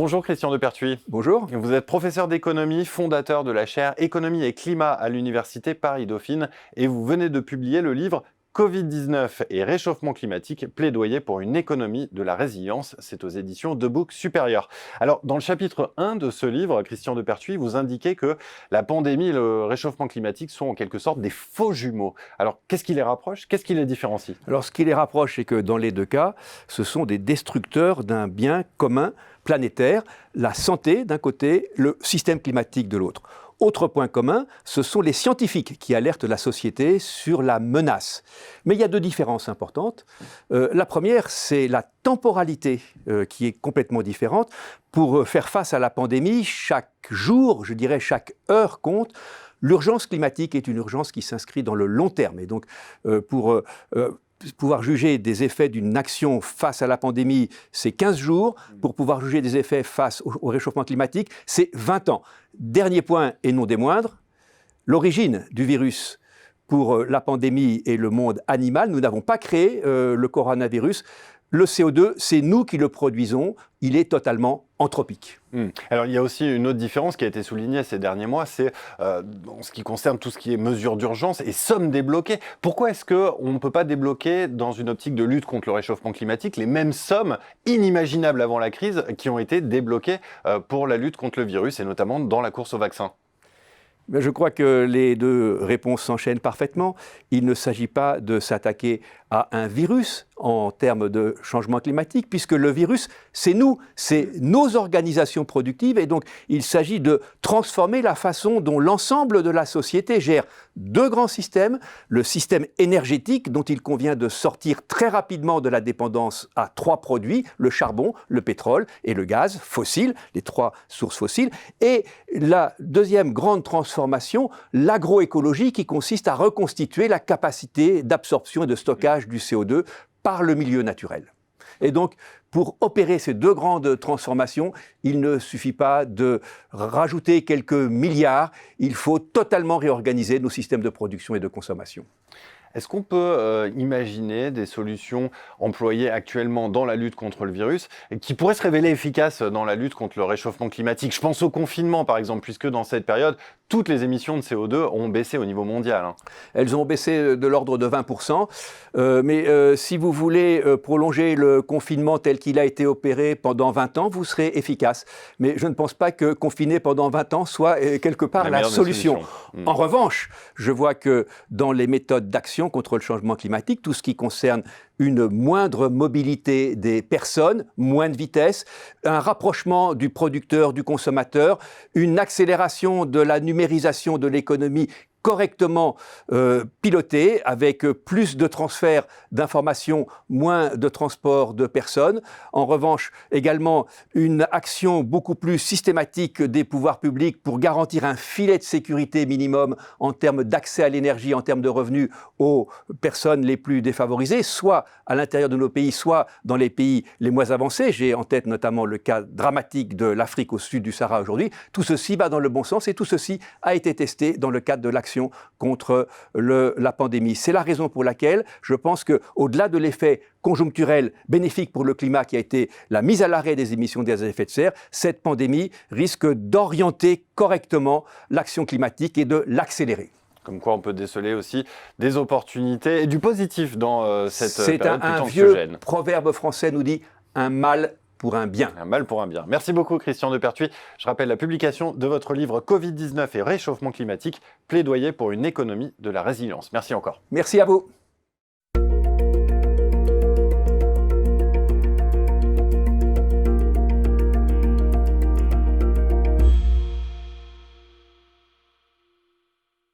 Bonjour Christian Depertuis. Bonjour. Vous êtes professeur d'économie, fondateur de la chaire Économie et Climat à l'Université Paris-Dauphine et vous venez de publier le livre Covid-19 et réchauffement climatique, plaidoyer pour une économie de la résilience. C'est aux éditions Debook Supérieur. Alors, dans le chapitre 1 de ce livre, Christian Depertuis, vous indiquez que la pandémie et le réchauffement climatique sont en quelque sorte des faux jumeaux. Alors, qu'est-ce qui les rapproche? Qu'est-ce qui les différencie? Alors, ce qui les rapproche, c'est que dans les deux cas, ce sont des destructeurs d'un bien commun planétaire, la santé d'un côté, le système climatique de l'autre. Autre point commun, ce sont les scientifiques qui alertent la société sur la menace. Mais il y a deux différences importantes. La première, c'est la temporalité qui est complètement différente. Pour faire face à la pandémie, chaque jour, je dirais chaque heure compte. L'urgence climatique est une urgence qui s'inscrit dans le long terme. Et donc, pour pouvoir juger des effets d'une action face à la pandémie, c'est 15 jours. Pour pouvoir juger des effets face au réchauffement climatique, c'est 20 ans. Dernier point, et non des moindres, l'origine du virus pour la pandémie et le monde animal. Nous n'avons pas créé le coronavirus. Le CO2, c'est nous qui le produisons. Il est totalement anthropique. Alors, il y a aussi une autre différence qui a été soulignée ces derniers mois, c'est en ce qui concerne tout ce qui est mesures d'urgence et sommes débloquées. Pourquoi est-ce qu'on ne peut pas débloquer, dans une optique de lutte contre le réchauffement climatique, les mêmes sommes inimaginables avant la crise qui ont été débloquées pour la lutte contre le virus et notamment dans la course au vaccin? Je crois que les deux réponses s'enchaînent parfaitement. Il ne s'agit pas de s'attaquer à un virus en termes de changement climatique, puisque le virus, c'est nous, c'est nos organisations productives, et donc il s'agit de transformer la façon dont l'ensemble de la société gère deux grands systèmes, le système énergétique dont il convient de sortir très rapidement de la dépendance à trois produits, le charbon, le pétrole et le gaz fossile, les trois sources fossiles, et la deuxième grande transformation, l'agroécologie qui consiste à reconstituer la capacité d'absorption et de stockage du CO2 par le milieu naturel. Et donc, pour opérer ces deux grandes transformations, il ne suffit pas de rajouter quelques milliards, il faut totalement réorganiser nos systèmes de production et de consommation. Est-ce qu'on peut imaginer des solutions employées actuellement dans la lutte contre le virus et qui pourraient se révéler efficaces dans la lutte contre le réchauffement climatique? Je pense au confinement, par exemple, puisque dans cette période, toutes les émissions de CO2 ont baissé au niveau mondial. Elles ont baissé de l'ordre de 20%. Mais si vous voulez prolonger le confinement tel qu'il a été opéré pendant 20 ans, vous serez efficace. Mais je ne pense pas que confiner pendant 20 ans soit quelque part la solution. En revanche, je vois que dans les méthodes d'action contre le changement climatique, tout ce qui concerne une moindre mobilité des personnes, moins de vitesse, un rapprochement du producteur, du consommateur, une accélération de la numérisation de l'économie correctement pilotée, avec plus de transferts d'informations, moins de transport de personnes. En revanche, également une action beaucoup plus systématique des pouvoirs publics pour garantir un filet de sécurité minimum en termes d'accès à l'énergie, en termes de revenus aux personnes les plus défavorisées, soit à l'intérieur de nos pays, soit dans les pays les moins avancés. J'ai en tête notamment le cas dramatique de l'Afrique au sud du Sahara aujourd'hui. Tout ceci va dans le bon sens et tout ceci a été testé dans le cadre de l'action contre la pandémie. C'est la raison pour laquelle je pense qu'au-delà de l'effet conjoncturel bénéfique pour le climat qui a été la mise à l'arrêt des émissions de gaz à effet de serre, cette pandémie risque d'orienter correctement l'action climatique et de l'accélérer. Comme quoi on peut déceler aussi des opportunités et du positif dans cette période C'est un vieux proverbe français nous dit « un mal pour un bien ». Un mal pour un bien. Merci beaucoup Christian Depertuis. Je rappelle la publication de votre livre Covid-19 et réchauffement climatique, plaidoyer pour une économie de la résilience. Merci encore. Merci à vous.